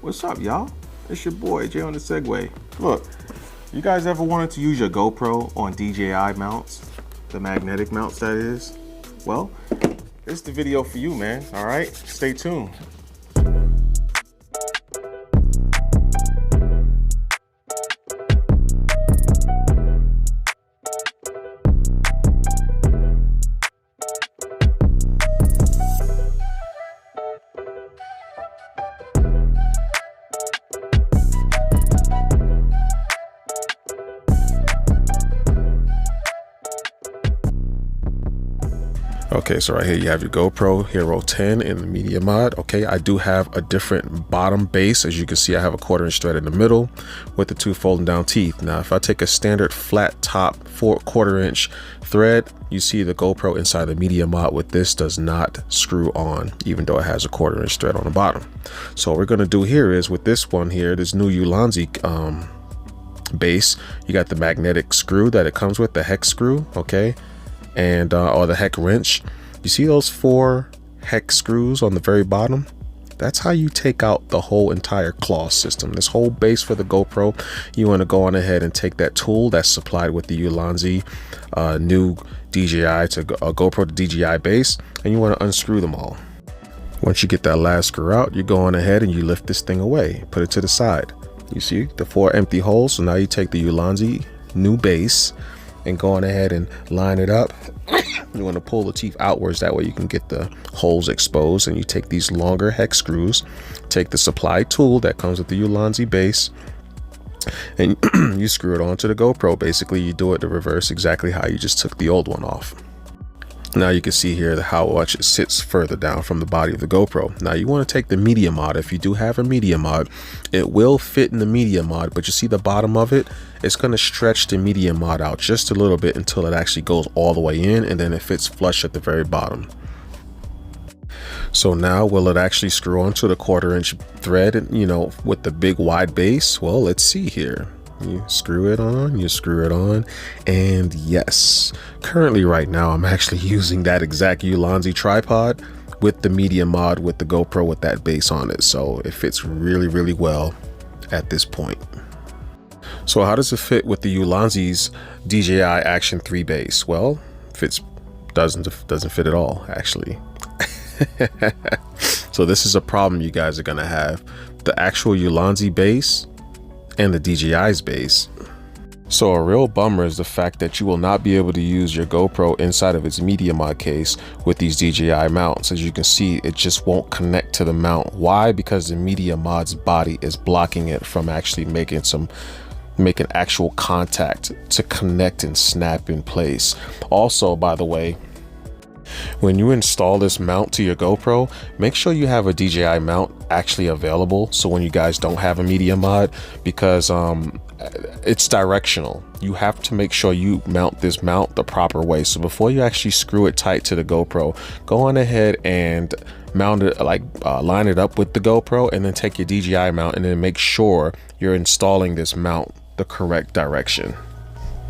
What's up, y'all? It's your boy Jay on the Segway. Look, you guys ever wanted to use your GoPro on DJI mounts, the magnetic mounts that is? Well, it's the video for you, man. All right, stay tuned. Okay, so right here you have your GoPro Hero 10 in the media mod. Okay, I do have a different bottom base. As you can see, I have a 1/4" thread in the middle with the 2 folding down teeth. Now, if I take a standard flat top 1/4" thread, you see the GoPro inside the media mod with this does not screw on, even though it has a 1/4" thread on the bottom. So what we're gonna do here is with this one here, this new Ulanzi base, you got the magnetic screw that it comes with, the hex screw, okay? And or the hex wrench. You see those 4 hex screws on the very bottom? That's how you take out the whole entire claw system. This whole base for the GoPro, you want to go on ahead and take that tool that's supplied with the Ulanzi new DJI to GoPro to DJI base, and you want to unscrew them all. Once you get that last screw out, you go on ahead and you lift this thing away, put it to the side. You see the 4 empty holes. So now you take the Ulanzi new base and go on ahead and line it up. You want to pull the teeth outwards, that way you can get the holes exposed. And you take these longer hex screws, take the supply tool that comes with the Ulanzi base, and you screw it onto the GoPro. Basically, you do it the reverse, exactly how you just took the old one off. Now you can see here how much it sits further down from the body of the GoPro. Now you want to take the media mod. If you do have a media mod, it will fit in the media mod, but you see the bottom of it, it's going to stretch the media mod out just a little bit until it actually goes all the way in, and then it fits flush at the very bottom. So now, will it actually screw onto the 1/4" thread, you know, with the big wide base? Well, let's see here. You screw it on, and yes, currently right now I'm actually using that exact Ulanzi tripod with the media mod with the GoPro with that base on it, so it fits really well at this point. So how does it fit with the Ulanzi's DJI Action 3 base? Well, doesn't fit at all, actually. So this is a problem you guys are gonna have: the actual Ulanzi base and the DJI's base. So a real bummer is the fact that you will not be able to use your GoPro inside of its media mod case with these DJI mounts. As you can see, it just won't connect to the mount. Why? Because the media mod's body is blocking it from actually making actual contact to connect and snap in place. Also, by the way, when you install this mount to your GoPro, make sure you have a DJI mount actually available, so when you guys don't have a media mod, because it's directional. You have to make sure you mount this mount the proper way. So before you actually screw it tight to the GoPro, go on ahead and mount it, line it up with the GoPro, and then take your DJI mount and then make sure you're installing this mount the correct direction.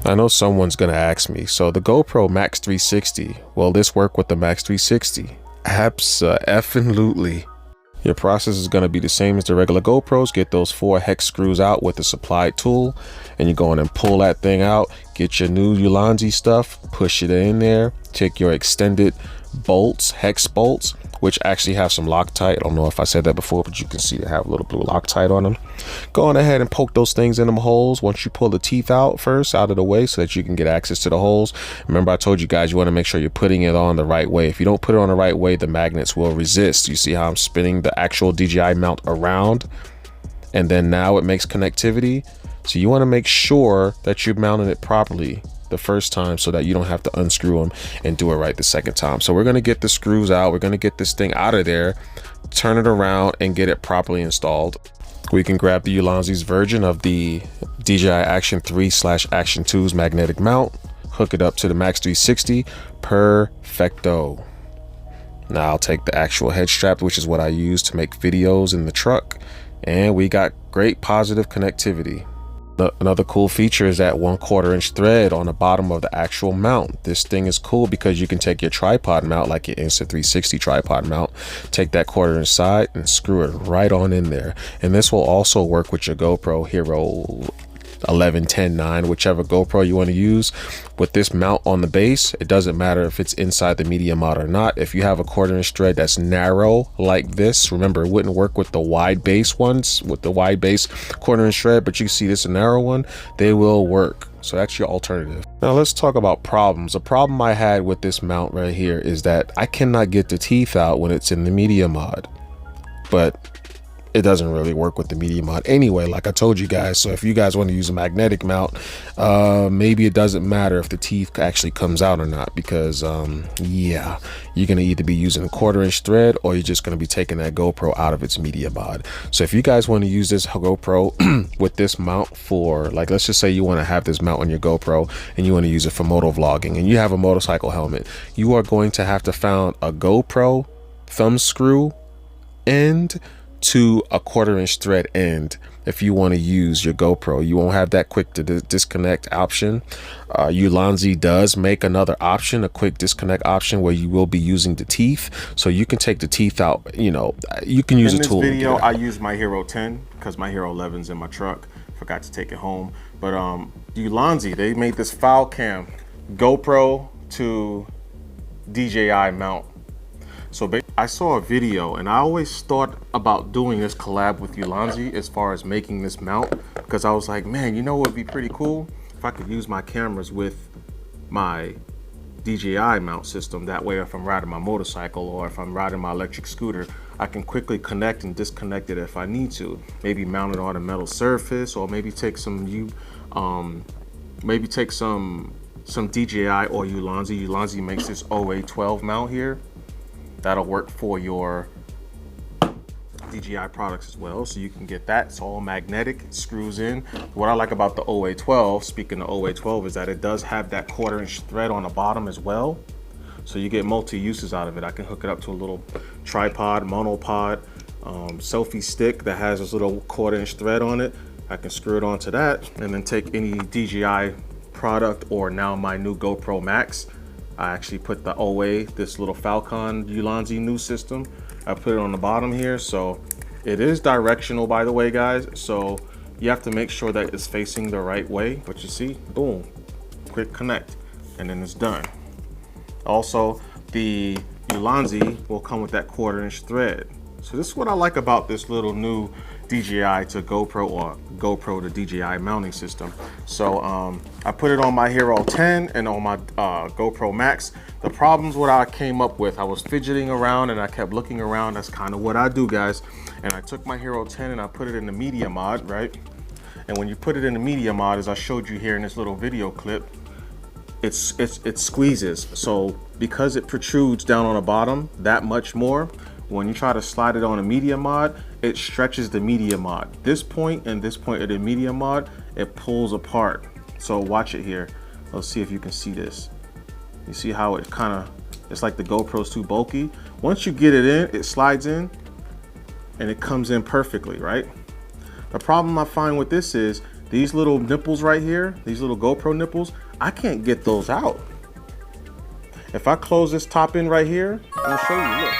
I know someone's gonna ask me, so the GoPro Max 360, will this work with the Max 360? Abso-effing-lutely. Your process is gonna be the same as the regular GoPros. Get those 4 hex screws out with the supplied tool, and you go in and pull that thing out. Get your new Ulanzi stuff, push it in there. Take your extended bolts, hex bolts, which actually have some Loctite. I don't know if I said that before, but you can see they have a little blue Loctite on them. Go on ahead and poke those things in them holes. Once you pull the teeth out first, out of the way, so that you can get access to the holes. Remember, I told you guys you want to make sure you're putting it on the right way. If you don't put it on the right way, the magnets will resist. You see how I'm spinning the actual DJI mount around, and then now it makes connectivity. So you want to make sure that you're mounting it properly the first time, so that you don't have to unscrew them and do it right the second time. So we're going to get the screws out. We're going to get this thing out of there, turn it around, and get it properly installed. We can grab the Ulanzi's version of the DJI Action 3/Action 2's magnetic mount, hook it up to the Max 360. Perfecto. Now I'll take the actual head strap, which is what I use to make videos in the truck, and we got great positive connectivity. Another cool feature is that 1/4 inch thread on the bottom of the actual mount. This thing is cool because you can take your tripod mount, like your Insta360 tripod mount, take that 1/4 inch side and screw it right on in there. And this will also work with your GoPro Hero 11, 10, 9, whichever GoPro you want to use. With this mount on the base, it doesn't matter if it's inside the media mod or not. If you have a 1/4 inch thread that's narrow like this, remember it wouldn't work with the wide base ones, with the wide base 1/4 inch thread, but you see this a narrow one, they will work. So that's your alternative. Now let's talk about problems. A problem I had with this mount right here is that I cannot get the teeth out when it's in the media mod, but it doesn't really work with the media mod anyway, like I told you guys. So if you guys want to use a magnetic mount, maybe it doesn't matter if the teeth actually comes out or not, because yeah, you're gonna either be using a 1/4 inch thread or you're just gonna be taking that GoPro out of its media mod. So if you guys want to use this GoPro with this mount for, like, let's just say you want to have this mount on your GoPro and you want to use it for moto vlogging and you have a motorcycle helmet, you are going to have to find a GoPro thumb screw end to a 1/4 inch thread end if you want to use your GoPro. You won't have that quick to disconnect option. Ulanzi does make another option, a quick disconnect option, where you will be using the teeth, so you can take the teeth out. You know, you can use a tool. In this video, I used my Hero 10 because my Hero 11's in my truck. Forgot to take it home. But Ulanzi, they made this file cam GoPro to DJI mount. So I saw a video and I always thought about doing this collab with Ulanzi as far as making this mount, because I was like, man, you know what would be pretty cool? If I could use my cameras with my DJI mount system. That way, if I'm riding my motorcycle or if I'm riding my electric scooter, I can quickly connect and disconnect it if I need to. Maybe mount it on a metal surface, or maybe take some DJI or Ulanzi. Ulanzi makes this OA12 mount here. That'll work for your DJI products as well, so you can get that. It's all magnetic, it screws in. What I like about the OA12, speaking of OA12, is that it does have that 1/4 inch thread on the bottom as well, so you get multi-uses out of it. I can hook it up to a little tripod, monopod, selfie stick that has this little 1/4 inch thread on it. I can screw it onto that and then take any DJI product, or now my new GoPro Max. I actually put the OA, this little Falcon Ulanzi new system, I put it on the bottom here. So it is directional, by the way, guys. So you have to make sure that it's facing the right way. But you see, boom, quick connect, and then it's done. Also, the Ulanzi will come with that 1/4 inch thread. So this is what I like about this little new DJI to GoPro, or GoPro to DJI mounting system. So I put it on my Hero 10 and on my GoPro Max. The problems what I came up with, I was fidgeting around and I kept looking around. That's kind of what I do, guys. And I took my Hero 10 and I put it in the media mod, right? And when you put it in the media mod, as I showed you here in this little video clip, it squeezes. So because it protrudes down on the bottom that much more, when you try to slide it on a media mod, it stretches the media mod. This point and this point of the media mod, it pulls apart. So watch it here. Let's see if you can see this. You see how it kind of, it's like the GoPro's too bulky. Once you get it in, it slides in and it comes in perfectly, right? The problem I find with this is these little nipples right here, these little GoPro nipples, I can't get those out. If I close this top end right here, I'll show you, look.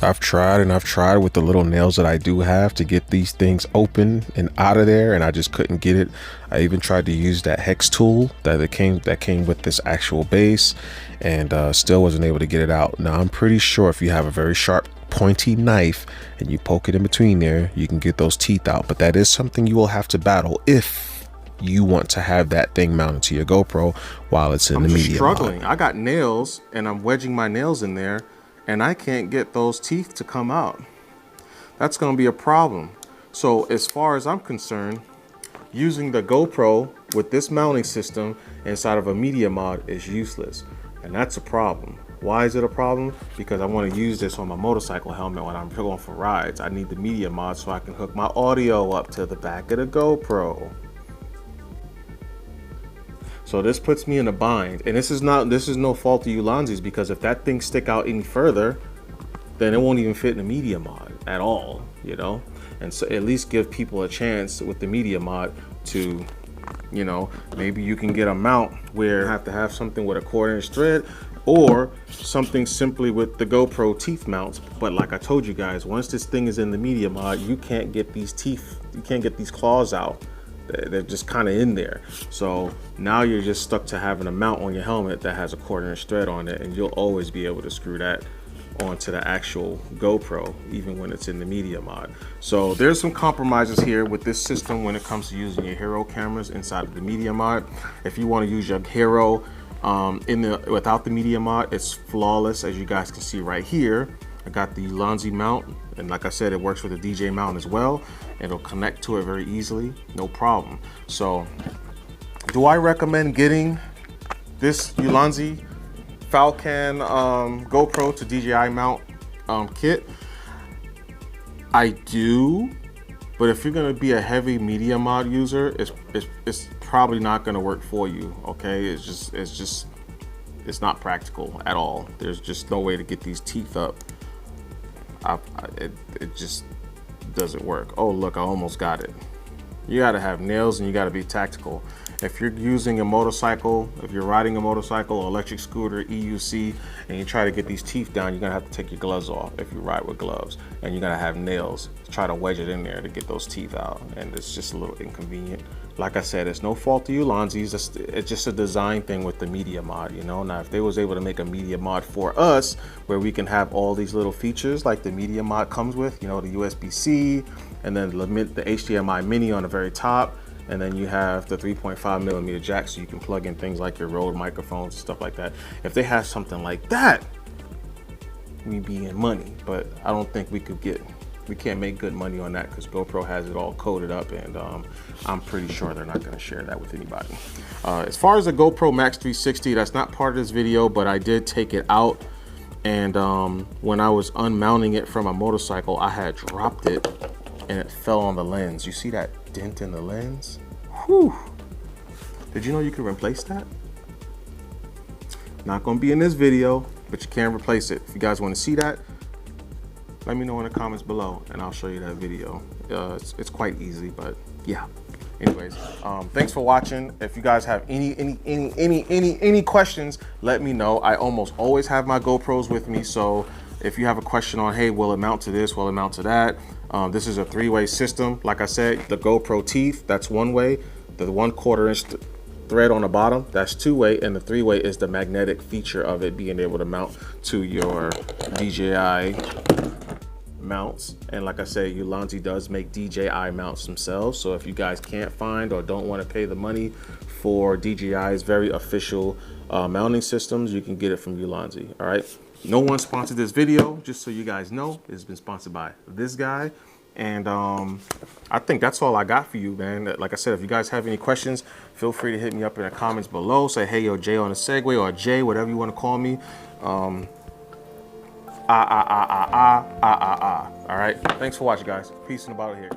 I've tried and I've tried with the little nails that I do have to get these things open and out of there, and I just couldn't get it. I even tried to use that hex tool that came with this actual base, and still wasn't able to get it out. Now I'm pretty sure if you have a very sharp pointy knife and you poke it in between there, you can get those teeth out. But that is something you will have to battle if you want to have that thing mounted to your GoPro while it's in the media mod. I'm struggling. I got nails and I'm wedging my nails in there, and I can't get those teeth to come out. That's going to be a problem. So as far as I'm concerned, using the GoPro with this mounting system inside of a media mod is useless, and that's a problem. Why is it a problem? Because I want to use this on my motorcycle helmet when I'm going for rides. I need the media mod so I can hook my audio up to the back of the GoPro. So this puts me in a bind, and this is no fault of Ulanzi's, because if that thing stick out any further, then it won't even fit in the media mod at all, you know? And so at least give people a chance with the media mod to, you know, maybe you can get a mount where you have to have something with a 1/4" thread, or something simply with the GoPro teeth mounts. But like I told you guys, once this thing is in the media mod, you can't get these teeth, you can't get these claws out. They're just kind of in there. So now you're just stuck to having a mount on your helmet that has a 1/4" thread on it, and you'll always be able to screw that onto the actual GoPro, even when it's in the media mod. So there's some compromises here with this system when it comes to using your hero cameras inside of the media mod. If you want to use your hero without the media mod, it's flawless, as you guys can see right here. I got the Ulanzi mount, and like I said, it works with the DJ mount as well. It'll connect to it very easily, no problem. So do I recommend getting this Ulanzi Falcon GoPro to DJI mount kit? I do, but if you're gonna be a heavy media mod user, it's probably not gonna work for you. Okay, it's not practical at all. There's just no way to get these teeth up. It just doesn't work. Oh look, I almost got it. You gotta have nails and you gotta be tactical. If you're using a motorcycle, if you're riding a motorcycle or electric scooter, EUC, and you try to get these teeth down, you're gonna have to take your gloves off if you ride with gloves. And you're gonna have nails to try to wedge it in there to get those teeth out. And it's just a little inconvenient. Like I said, it's no fault to Ulanzi's. It's just a design thing with the media mod, you know? Now, if they was able to make a media mod for us, where we can have all these little features like the media mod comes with, you know, the USB-C, and then the HDMI mini on the very top, and then you have the 3.5mm jack, so you can plug in things like your Rode microphones, stuff like that. If they have something like that, we'd be in money. But I don't think we can't make good money on that, because GoPro has it all coded up, and I'm pretty sure they're not going to share that with anybody. As far as the GoPro Max 360, that's not part of this video, but I did take it out, and when I was unmounting it from a motorcycle, I had dropped it and it fell on the lens. You see that dent in the lens? Whew. Did you know you can replace that? Not gonna be in this video, but you can replace it. If you guys want to see that, let me know in the comments below and I'll show you that video. It's quite easy, but yeah. Anyways, thanks for watching. If you guys have any questions, let me know. I almost always have my GoPros with me, so if you have a question on, hey, will it mount to this, will it mount to that? This is a 3-way system. Like I said, the GoPro teeth, that's 1 way. The 1/4" thread on the bottom, that's 2-way, and the 3-way is the magnetic feature of it being able to mount to your DJI mounts. And like I say, Ulanzi does make DJI mounts themselves, so if you guys can't find or don't want to pay the money for DJI's very official mounting systems, you can get it from Ulanzi. All right, no one sponsored this video, just so you guys know. It's been sponsored by this guy. And I think that's all I got for you, man. Like I said, if you guys have any questions, feel free to hit me up in the comments below. Say, hey, yo, Jay on the Segway, or Jay, whatever you want to call me. All right, thanks for watching, guys. Peace and about it here.